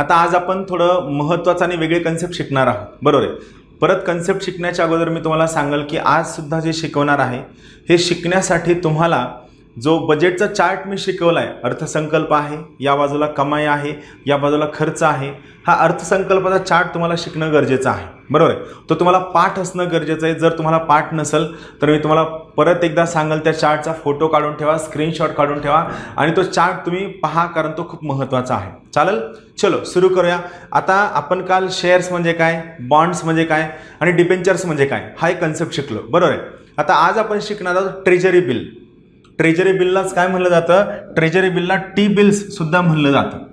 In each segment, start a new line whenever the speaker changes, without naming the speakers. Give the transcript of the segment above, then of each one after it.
आता आज आपण थोडं महत्त्वाचं आणि वेगळे कन्सेप्ट शिकणार आहोत, बरोबर आहे. परत कन्सेप्ट शिकण्याच्या अगोदर मी तुम्हाला सांगाल की आज सुद्धा जे शिकवणार आहे हे शिकण्यासाठी तुम्हाला जो बजेटचा चार्ट मी शिकवला आहे, अर्थसंकल्प आहे, या बाजूला कमाई आहे, या बाजूला खर्च आहे, हा अर्थसंकल्पाचा चार्ट तुम्हाला शिकणं गरजेचं आहे, बरोबर आहे. तो तुम्हाला पाठ असणं गरजेचं आहे. जर तुम्हाला पाठ नसेल तर मी तुम्हाला परत एकदा सांगाल त्या चार्टचा फोटो काढून ठेवा, स्क्रीनशॉट काढून ठेवा आणि तो चार्ट तुम्ही पहा, कारण तो खूप महत्त्वाचा आहे. चालेल, चलो सुरू करूया. आता आपण काल शेअर्स म्हणजे काय, बॉन्ड्स म्हणजे काय आणि डिबेंचर्स म्हणजे काय हा एक कन्सेप्ट शिकलो, बरोबर आहे. आता आज आपण शिकणार आहोत ट्रेजरी बिल. ट्रेजरी बिललाच काय म्हणलं जातं, ट्रेजरी बिलला टी बिल्स सुद्धा म्हणलं जातं.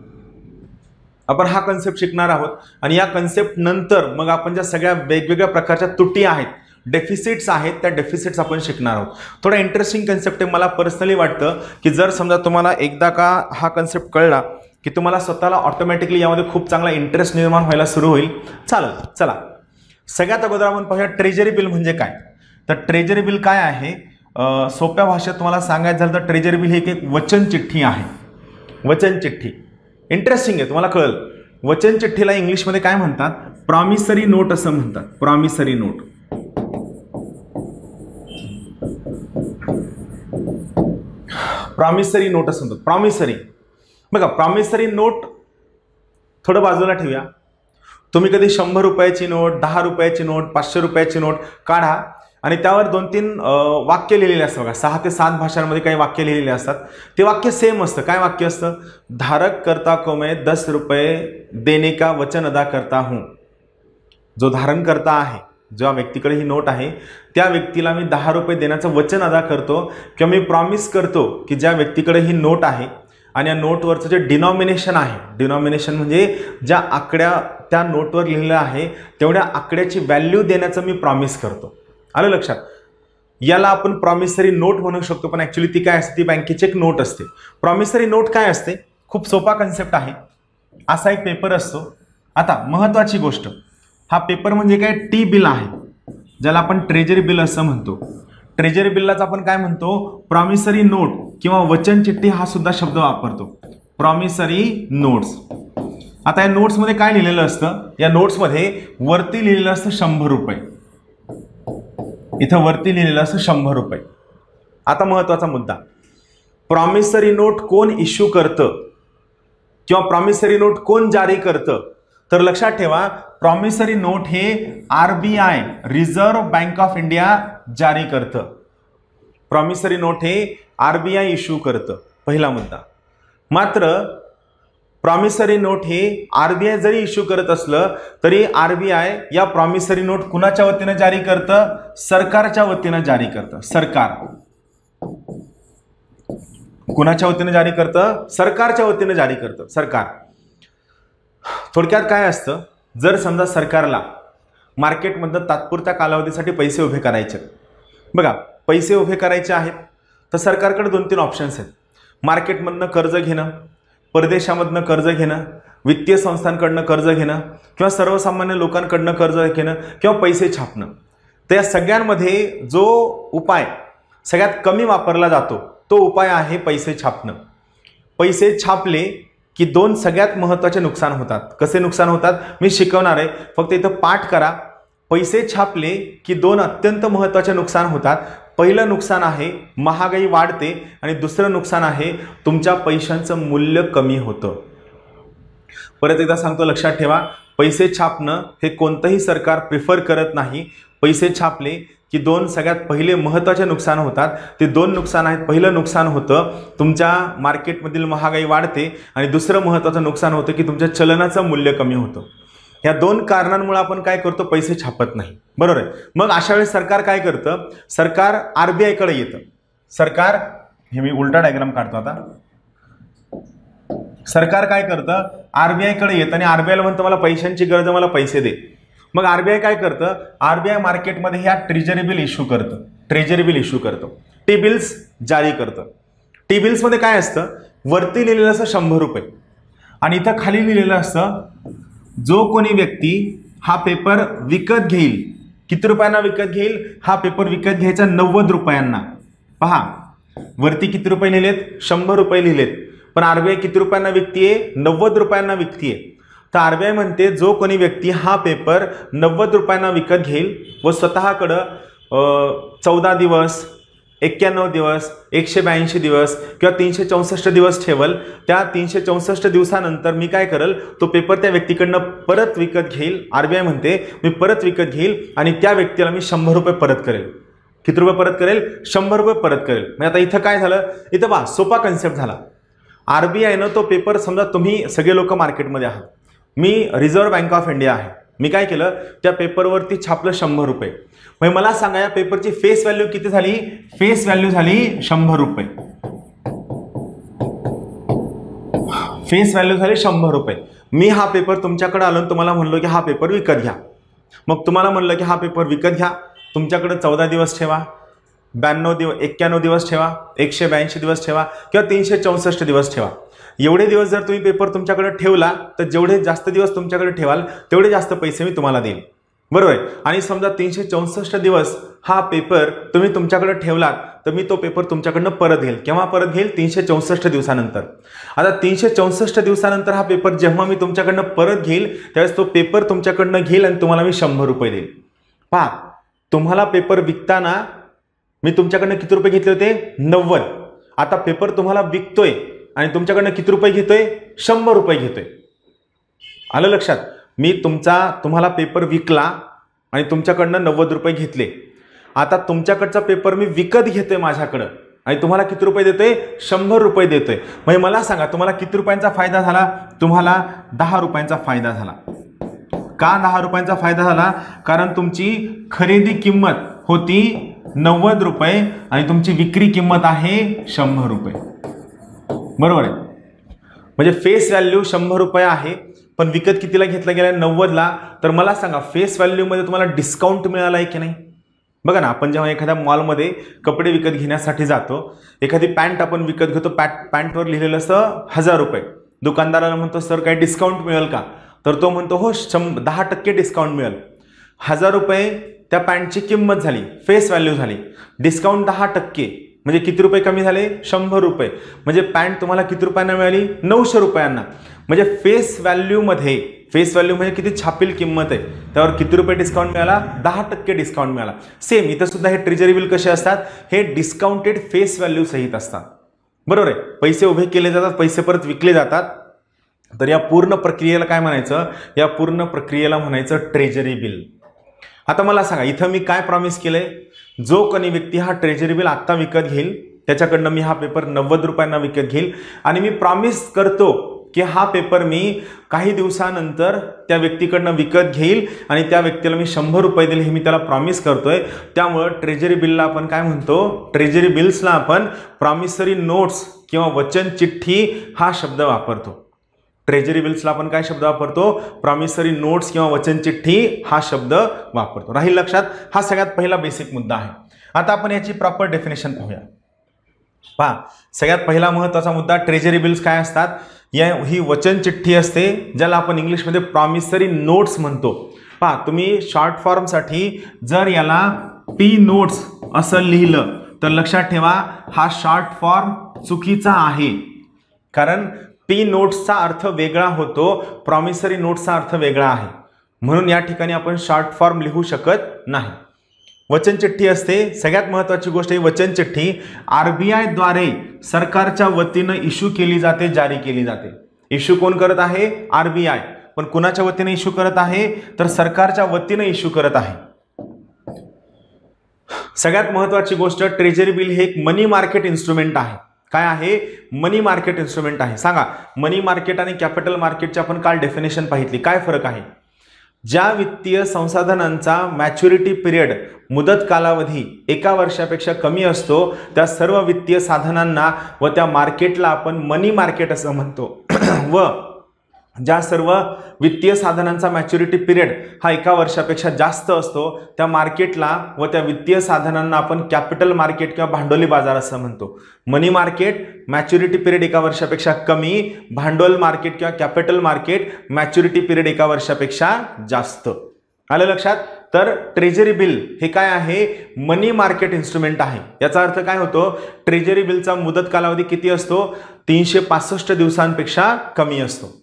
आपण हा कन्सेप्ट शिकणार आहोत आणि या कन्सेप्ट नंतर मग आपण ज्या सगळ्या वेगवेगळ्या प्रकारच्या तुटी आहेत, डेफिसिट्स आहेत, त्या डेफिसिट्स आपण शिकणार आहोत. थोडा इंटरेस्टिंग कन्सेप्ट आहे. मला पर्सनली वाटतं की जर समजा तुम्हाला एकदा का हा कन्सेप्ट कळला की तुम्हाला स्वतःला ऑटोमॅटिकली यामध्ये खूप चांगला इंटरेस्ट निर्माण व्हायला सुरू होईल. चालेल, चला सगळ्यात अगोदर आपण पाहूया ट्रेजरी बिल म्हणजे काय. तर ट्रेजरी बिल काय आहे, सोप्या भाषेत तुम्हाला सांगायचं झालं तर ट्रेजरी बिल ही एक वचन चिठ्ठी आहे. वचन चिठ्ठी इंटरेस्टिंग आहे, तुम्हाला कळेल. वचन चिठ्ठीला इंग्लिशमध्ये काय म्हणतात, प्रॉमिसरी नोट असं म्हणतात. Promissory note. प्रॉमिसरी नोट असं म्हणतात. प्रॉमिसरी बघा, प्रॉमिसरी नोट थोडं बाजूला ठेवूया. तुम्ही कधी 100 रुपयाची नोट, 10 रुपयाची नोट, 500 रुपयाची नोट काढा आणि त्यावर 2-3 वाक्य लिहिलेले असतात बघा. 6 ते 7 भाषांमध्ये काही वाक्य लिहिलेले असतात. ते वाक्य सेम असतं. काय वाक्य असतं, धारक करता को मैं 10 रुपये देने का वचन अदा करता हूँ. जो धारण करता आहे, ज्या व्यक्तीकडे ही नोट आहे त्या व्यक्तीला मी 10 रुपये देण्याचं वचन अदा करतो किंवा मी प्रॉमिस करतो की ज्या व्यक्तीकडे ही नोट आहे आणि या नोटवरचं जे डिनॉमिनेशन आहे, डिनॉमिनेशन म्हणजे ज्या आकड्या त्या नोटवर लिहिलेलं आहे तेवढ्या आकड्याची व्हॅल्यू देण्याचं मी प्रॉमिस करतो. आलं लक्षात. याला आपण प्रॉमिसरी नोट म्हणू शकतो, पण ॲक्च्युली ती काय असते, ती बँकेची एक नोट असते. प्रॉमिसरी नोट काय असते, खूप सोपा कन्सेप्ट आहे. असा एक पेपर असतो. आता महत्त्वाची गोष्ट, हा पेपर म्हणजे काय, टी बिल आहे, ज्याला आपण ट्रेजरी बिल असं म्हणतो. ट्रेजरी बिललाच आपण काय म्हणतो, प्रॉमिसरी नोट किंवा वचन चिठ्ठी हा सुद्धा शब्द वापरतो. Promissory notes. आता या नोट्समध्ये काय लिहिलेलं असतं, या नोट्समध्ये वरती लिहिलेलं असतं 100 रुपये. इथं वरती लिहिलेलं असं 100 रुपये. आता महत्वाचा मुद्दा, प्रॉमिसरी नोट कोण इश्यू करतं किंवा प्रॉमिसरी नोट कोण जारी करतं, तर लक्षात ठेवा प्रॉमिसरी नोट हे RBI, reserve bank of India जारी करतं. प्रॉमिसरी नोट हे RBI इश्यू करतं, पहिला मुद्दा. मात्र प्रॉमिसरी नोट हे RBI जरी इश्यू करत असलं तरी RBI या प्रॉमिसरी नोट कुणाच्या वतीनं जारी करतं, सरकारच्या वतीनं जारी करतं. सरकार कुणाच्या वतीनं जारी करतं, सरकारच्या वतीनं जारी करतं. सरकार. थोडक्यात काय असतं, जर समजा सरकारला मार्केटमधनं तात्पुरत्या कालावधीसाठी पैसे उभे करायचे, बघा पैसे उभे करायचे आहेत तर सरकारकडे 2-3 ऑप्शन्स आहेत. मार्केटमधनं कर्ज घेणं, परदेशामधनं कर्ज घेणं, वित्तीय संस्थांकडनं कर्ज घेणं किंवा सर्वसामान्य लोकांकडनं कर्ज घेणं किंवा पैसे छापणं. तर या सगळ्यांमध्ये जो उपाय सगळ्यात कमी वापरला जातो तो उपाय आहे पैसे छापणं. पैसे छापले की 2 सगळ्यात महत्त्वाचे नुकसान होतात. कसे नुकसान होतात मी शिकवणार आहे, फक्त इथं पाठ करा. पैसे छापले की 2 अत्यंत महत्त्वाचे नुकसान होतात. पहिलं नुकसान आहे महागाई वाढते आणि दुसरं नुकसान आहे तुमच्या पैशांचं मूल्य कमी होतं. परत एकदा सांगतो, लक्षात ठेवा, पैसे छापणं हे कोणतंही सरकार प्रिफर करत नाही. पैसे छापले की 2 सगळ्यात पहिले महत्त्वाचे नुकसान होतात. ते 2 नुकसान आहेत. पहिलं नुकसान होतं तुमच्या मार्केटमधील महागाई वाढते आणि दुसरं महत्त्वाचं नुकसान होतं की तुमच्या चलनाचं मूल्य कमी होतं. या 2 कारणांमुळे आपण काय करतो, पैसे छापत नाही, बरोबर आहे. मग अशा वेळेस सरकार काय करतं, सरकार RBI कडे येतं. सरकार, हे मी उलटा डायग्राम काढतो आता. सरकार काय करतं, RBI कडे येतं आणि RBI ला म्हणतं मला पैशांची गरज आहे, मला पैसे दे. मग RBI काय करतं, RBI मार्केटमध्ये ह्या ट्रेजरी बिल इश्यू करतं. ट्रेजरी बिल इश्यू करतं, टी बिल्स जारी करतं. टी बिल्समध्ये काय असतं, वरती लिहिलेलं असतं 100 रुपये आणि इथं खाली लिहिलेलं असतं जो कोणी व्यक्ती हा पेपर विकत घेईल, किती रुपयांना विकत घेईल, हा पेपर विकत घ्यायचा 90 रुपयांना. पहा वरती किती रुपये लिहिलेत, 100 रुपये लिहिलेत, पण RBI किती रुपयांना विकतीये, 90 रुपयांना विकतीये. तर RBI म्हणते जो कोणी व्यक्ती हा पेपर 90 रुपयांना विकत घेईल व स्वतःकडं 14 दिवस, 91 दिवस, 182 दिवस किंवा 364 दिवस ठेवल, त्या 364 दिवसानंतर मी काय करेल, तो पेपर त्या व्यक्तीकडनं परत विकत घेईल. RBI म्हणते मी परत विकत घेईल आणि त्या व्यक्तीला मी 100 रुपये परत करेल. किती रुपये परत करेल? 100 रुपये परत करेल. मग आता इथं काय झालं, इथं बा सोपा कन्सेप्ट झाला. RBIनं तो पेपर, समजा तुम्ही सगळे लोक मार्केटमध्ये आहात, मी रिझर्व्ह बँक ऑफ इंडिया आहे, मी काय केलं, त्या पेपरवरती छापलं 100 रुपये. मग मला सांगा या पेपरची फेस व्हॅल्यू किती झाली? फेस व्हॅल्यू झाली 100 रुपये. फेस व्हॅल्यू झाली 100 रुपये. मी हा पेपर तुमच्याकडे आलो आणि तुम्हाला म्हणलो की हा पेपर विकत घ्या. मग तुम्हाला म्हणलं की हा पेपर विकत घ्या, तुमच्याकडे 14 दिवस ठेवा, 91 दिवस ठेवा, 182 दिवस ठेवा किंवा 364 दिवस ठेवा. एवढे दिवस जर तुम्ही पेपर तुमच्याकडे ठेवला तर जेवढे जास्त दिवस तुमच्याकडे ठेवाल तेवढे जास्त पैसे मी तुम्हाला देईन. बरोबर आहे. आणि समजा 364 दिवस हा पेपर तुम्ही तुमच्याकडे ठेवलात तर मी तो पेपर तुमच्याकडनं परत घेईल. केव्हा परत घेईल? 364 दिवसानंतर. आता 364 दिवसानंतर हा पेपर जेव्हा मी तुमच्याकडनं परत घेईल त्यावेळेस तो पेपर तुमच्याकडनं घेईल आणि तुम्हाला मी 100 रुपये देईल. पहा, तुम्हाला पेपर विकताना मी तुमच्याकडनं किती रुपये घेतले होते? 90. आता पेपर तुम्हाला विकतोय आणि तुमच्याकडनं किती रुपये घेतोय? 100 रुपये घेतोय. आलं लक्षात? मी तुम्हाला पेपर विकला आणि तुमच्याकडनं 90 रुपये घेतले. आता तुमच्याकडचा पेपर मी विकत घेतोय माझ्याकडं आणि तुम्हाला किती रुपये देतोय? 100 रुपये देतोय. म्हणजे मला सांगा तुम्हाला किती रुपयांचा फायदा झाला? तुम्हाला 10 रुपयांचा फायदा झाला. का 10 रुपयांचा फायदा झाला? कारण तुमची खरेदी किंमत होती 90 रुपये आणि तुमची विक्री किंमत आहे 100 रुपये. बरोबर आहे. म्हणजे फेस व्हॅल्यू 100 रुपये आहे पण विकत कितीला घेतला गेला? 90ला. तर मला सांगा फेस व्हॅल्यूमध्ये तुम्हाला डिस्काउंट मिळाला आहे की नाही? बघा ना, आपण जेव्हा एखाद्या मॉलमध्ये कपडे विकत घेण्यासाठी जातो, एखादी पॅन्ट आपण विकत घेतो, पॅन्टवर लिहिलेलं असतं 1000 रुपये. दुकानदाराला म्हणतो सर काही डिस्काउंट मिळेल का? तर तो म्हणतो हो 10% डिस्काउंट मिळेल. 1000 रुपये त्या पॅन्टची किंमत झाली, फेस व्हॅल्यू झाली. डिस्काउंट 10% म्हणजे किती रुपये कमी झाले? 100 रुपये. म्हणजे पॅन्ट तुम्हाला किती रुपयांना मिळाली? 900 रुपयांना. म्हणजे फेस व्हॅल्यू म्हणजे किती छापील किंमत आहे त्यावर किती रुपये डिस्काउंट मिळाला? 10% डिस्काउंट मिळाला. सेम इथं सुद्धा हे ट्रेजरी बिल कसे असतात? हे डिस्काउंटेड फेस व्हॅल्यू सहित असतात. बरोबर आहे. पैसे उभे केले जातात, पैसे परत विकले जातात. तर या पूर्ण प्रक्रियेला काय म्हणायचं? या पूर्ण प्रक्रियेला म्हणायचं ट्रेजरी बिल. आता मला सांगा इथं मी काय प्रॉमिस केलंय? जो कोणी व्यक्ती हा ट्रेजरी बिल आत्ता विकत घेईल त्याच्याकडनं मी हा पेपर 90 रुपयांना विकत घेईल आणि मी प्रॉमिस करतो की हा पेपर मी काही दिवसानंतर त्या व्यक्तीकडनं विकत घेईल आणि त्या व्यक्तीला मी 100 रुपये देईल, हे मी त्याला प्रॉमिस करतोय. त्यामुळं ट्रेजरी बिलला आपण काय म्हणतो? ट्रेजरी बिल्सला आपण प्रॉमिसरी नोट्स किंवा वचन चिठ्ठी हा शब्द वापरतो. ट्रेजरी बिल्सला आपण काय शब्द वापरतो? प्रॉमिसरी नोट्स किंवा वचन चिठ्ठी हा शब्द वापरतो. राहील लक्षात? हा सगळ्यात पहिला बेसिक मुद्दा आहे. आता आपण याची प्रॉपर डेफिनेशन पाहूया. पहा, सगळ्यात पहिला महत्त्वाचा मुद्दा, ट्रेजरी बिल्स काय असतात? ही वचन चिठ्ठी असते ज्याला आपण इंग्लिशमध्ये प्रॉमिसरी नोट्स म्हणतो. पहा, तुम्ही शॉर्ट फॉर्मसाठी जर याला पी नोट्स असं लिहिलं तर लक्षात ठेवा हा शॉर्ट फॉर्म चुकीचा आहे. कारण पी नोट्सचा अर्थ वेगळा होतो, प्रॉमिसरी नोट्सचा अर्थ वेगळा आहे. म्हणून या ठिकाणी आपण शॉर्ट फॉर्म लिहू शकत नाही. वचन चिठ्ठी असते. सगळ्यात महत्त्वाची गोष्ट ही वचन चिठ्ठी RBI द्वारे सरकारच्या वतीनं इश्यू केली जाते, जारी केली जाते. इश्यू कोण करत आहे? RBI. पण कुणाच्या वतीने इश्यू करत आहे? तर सरकारच्या वतीने इश्यू करत आहे. सगळ्यात महत्त्वाची गोष्ट, ट्रेजरी बिल हे एक मनी मार्केट इन्स्ट्रुमेंट आहे. काय आहे? मनी मार्केट इन्स्ट्रुमेंट आहे. सांगा, मनी मार्केट आणि कॅपिटल मार्केटची आपण काल डेफिनेशन पाहितली. काय फरक आहे? ज्या वित्तीय संसाधनांचा मॅच्युरिटी पिरियड, मुदत कालावधी 1 वर्षापेक्षा कमी असतो त्या सर्व वित्तीय साधनांना व त्या मार्केटला आपण मनी मार्केट असं म्हणतो. व ज्या सर्व वित्तीय साधनांचा मॅच्युरिटी पिरियड हा 1 वर्षापेक्षा जास्त असतो त्या मार्केटला व त्या वित्तीय साधनांना आपण कॅपिटल मार्केट किंवा भांडवली बाजार असं म्हणतो. मनी मार्केट मॅच्युरिटी पिरियड 1 वर्षापेक्षा कमी, भांडवल मार्केट किंवा कॅपिटल मार्केट मॅच्युरिटी पिरियड 1 वर्षापेक्षा जास्त. आलं लक्षात? तर ट्रेजरी बिल हे काय आहे? मनी मार्केट इन्स्ट्रुमेंट आहे. याचा अर्थ काय होतो? ट्रेजरी बिलचा मुदत कालावधी किती असतो? 365 दिवसांपेक्षा कमी असतो.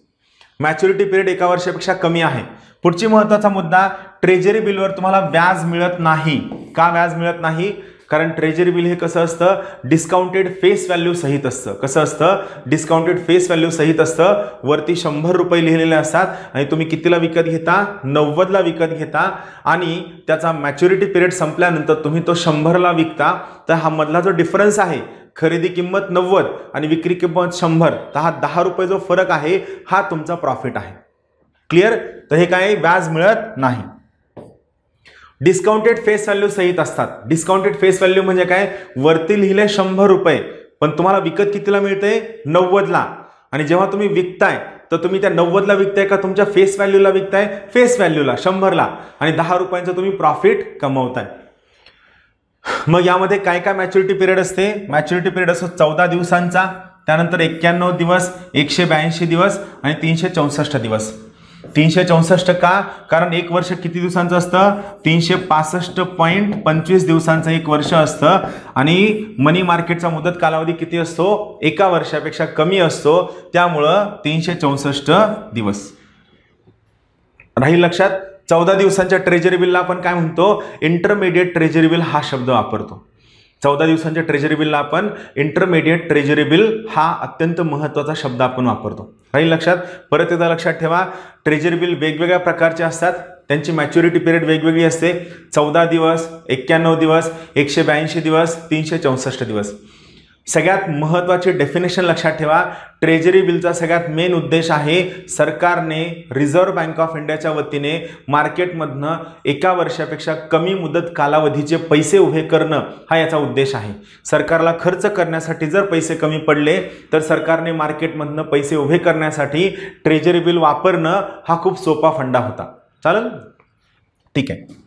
मॅच्युरिटी पिरियड 1 वर्षापेक्षा कमी आहे. पुढची महत्त्वाचा मुद्दा, ट्रेजरी बिलवर तुम्हाला व्याज मिळत नाही. का व्याज मिळत नाही? कारण ट्रेजरी बिल हे कसं असतं, डिस्काउंटेड फेस व्हॅल्यू सहित असतं. कसं असतं? डिस्काउंटेड फेस व्हॅल्यू सहित असतं. वरती 100 रुपये लिहिलेले असतात आणि तुम्ही कितीला विकत घेता? 90ला विकत घेता आणि त्याचा मॅच्युरिटी पिरियड संपल्यानंतर तुम्ही तो 100ला विकता. तर हा मधला जो डिफरन्स आहे, खरेदी किंमत 90 आणि विक्री किंमत 100, तर हा 10 रुपये जो फरक आहे हा तुमचा प्रॉफिट आहे. क्लिअर? तर हे काय, व्याज मिळत नाही. डिस्काउंटेड फेस व्हॅल्यू सहित असतात. डिस्काउंटेड फेस व्हॅल्यू म्हणजे काय? वरती लिहिले 100 रुपये पण तुम्हाला विकत कितीला मिळते? 90ला. आणि जेव्हा तुम्ही विकताय तर तुम्ही त्या 90ला विकताय का तुमच्या फेस व्हॅल्यूला विकताय? फेस व्हॅल्यूला 100ला. आणि 10 रुपयांचं तुम्ही प्रॉफिट कमवताय. मग यामध्ये काय काय मॅच्युरिटी पिरियड असते? मॅच्युरिटी पिरियड असतो 14 दिवसांचा, त्यानंतर 91 दिवस, 182 दिवस आणि 364 दिवस. 364 का? कारण 1 वर्ष किती दिवसांचं असतं? 365.25 दिवसांचं 1 वर्ष असतं. आणि मनी मार्केटचा मुदत कालावधी किती असतो? 1 वर्षापेक्षा कमी असतो. त्यामुळं 364 दिवस. राहील लक्षात? 14 दिवसांच्या ट्रेजरी बिलला आपण काय म्हणतो? इंटरमिडिएट ट्रेजरी बिल हा शब्द वापरतो. 14 दिवसांच्या ट्रेजरी बिलला आपण इंटरमिडिएट ट्रेजरी बिल हा अत्यंत महत्त्वाचा शब्द आपण वापरतो. राहील लक्षात? परत एकदा लक्षात ठेवा, ट्रेजरी बिल वेगवेगळ्या प्रकारचे असतात. त्यांची मॅच्युरिटी पिरियड वेगवेगळी असते. 14 दिवस, 91 दिवस, 182 दिवस, 364 दिवस. सगळ्यात महत्त्वाचे डेफिनेशन लक्षात ठेवा. ट्रेजरी बिलचा सगळ्यात मेन उद्देश आहे, सरकारने रिझर्व्ह बँक ऑफ इंडियाच्या वतीने मार्केटमधनं 1 वर्षापेक्षा कमी मुदत कालावधीचे पैसे उभे करणं हा याचा उद्देश आहे. सरकारला खर्च करण्यासाठी जर पैसे कमी पडले तर सरकारने मार्केटमधनं पैसे उभे करण्यासाठी ट्रेजरी बिल वापरणं हा खूप सोपा फंडा होता. चालेल? ठीक आहे.